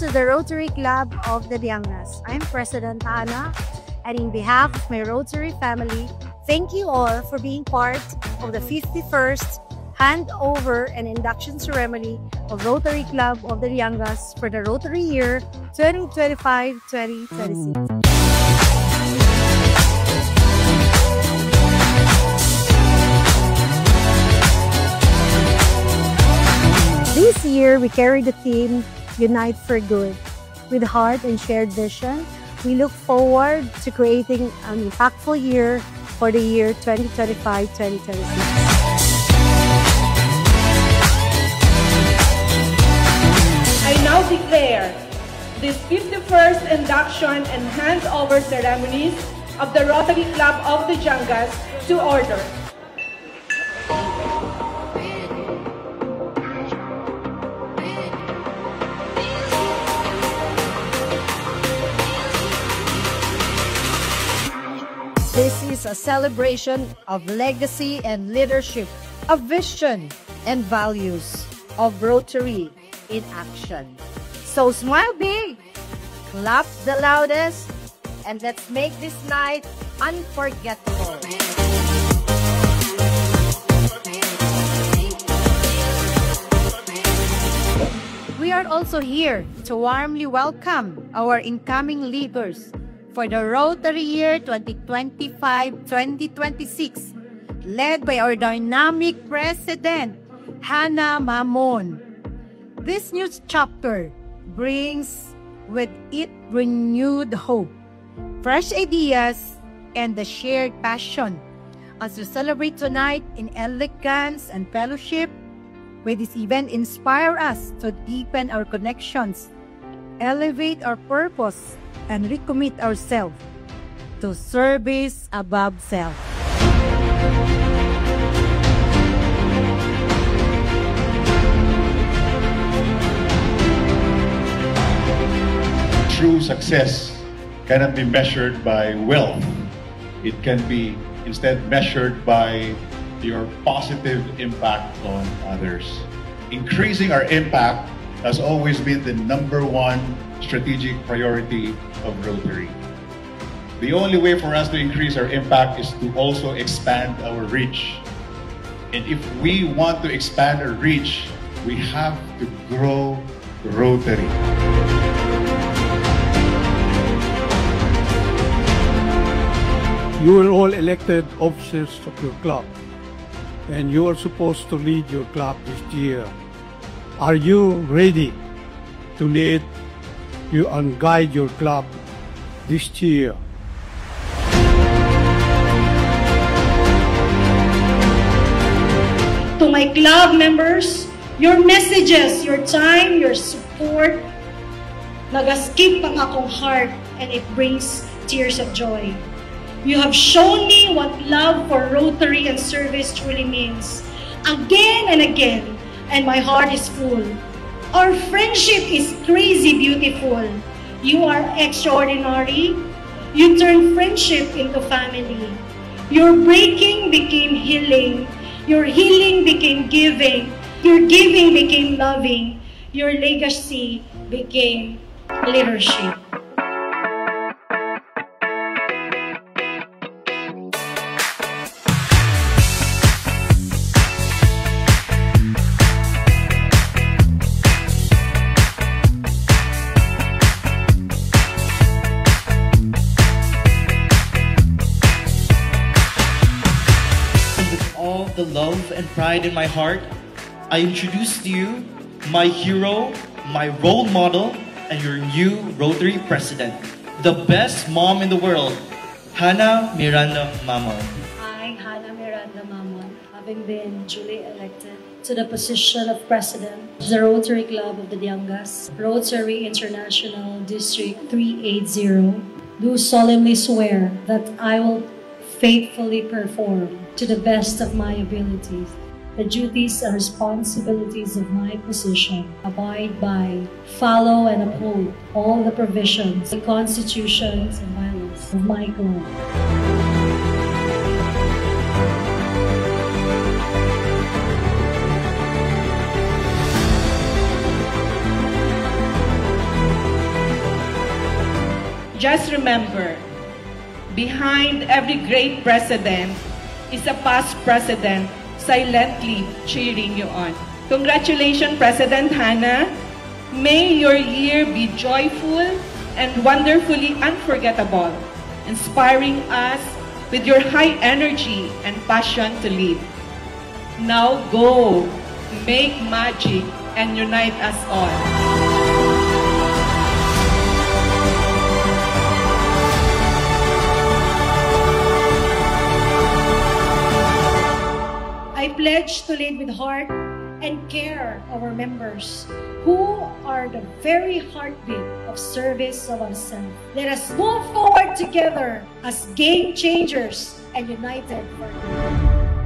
to the Rotary Club of the Diangas. I'm President Hannah, and in behalf of my Rotary family, thank you all for being part of the 51st handover and induction ceremony of Rotary Club of the Diangas for the Rotary year 2025-2026. This year, we carry the theme, Unite for Good. With heart and shared vision, we look forward to creating an impactful year for the year 2025-2026. I now declare this 51st induction and handover ceremonies of the Rotary Club of the Diangas to order. This is a celebration of legacy and leadership, of vision and values, of Rotary in action. So smile big, clap the loudest, and let's make this night unforgettable. We are also here to warmly welcome our incoming leaders for the Rotary year 2025-2026, led by our dynamic President, Hannah Mamon. This new chapter brings with it renewed hope, fresh ideas, and the shared passion as we celebrate tonight in elegance and fellowship. May this event inspire us to deepen our connections, elevate our purpose, and recommit ourselves to service above self. True success cannot be measured by wealth. It can be instead measured by your positive impact on others. Increasing our impact has always been the #1 strategic priority of Rotary. The only way for us to increase our impact is to also expand our reach. And if we want to expand our reach, we have to grow Rotary. You are all elected officers of your club, and you are supposed to lead your club this year. Are you ready to lead you and guide your club this year? To my club members, your messages, your time, your support, nagaskip ang akong heart, and it brings tears of joy. You have shown me what love for Rotary and service truly means, again and again, and my heart is full. Our friendship is crazy beautiful. You are extraordinary. You turn friendship into family. Your breaking became healing. Your healing became giving. Your giving became loving. Your legacy became leadership. The love and pride in my heart, I introduce to you my hero, my role model, and your new Rotary President, the best mom in the world, Hannah Miranda Mamon. I, Hannah Miranda Mamon, having been duly elected to the position of President of the Rotary Club of the Diangas, Rotary International District 380, do solemnly swear that I will faithfully perform to the best of my abilities the duties and responsibilities of my position, abide by, follow and uphold all the provisions, the constitutions and bylaws of my club. just remember, behind every great president is a past president silently cheering you on. Congratulations, President Hannah. May your year be joyful and wonderfully unforgettable, inspiring us with your high energy and passion to lead. Now go, make magic, and unite us all. I pledge to lead with heart and care our members who are the very heartbeat of service of ourselves. Let us move forward together as game changers and united for good.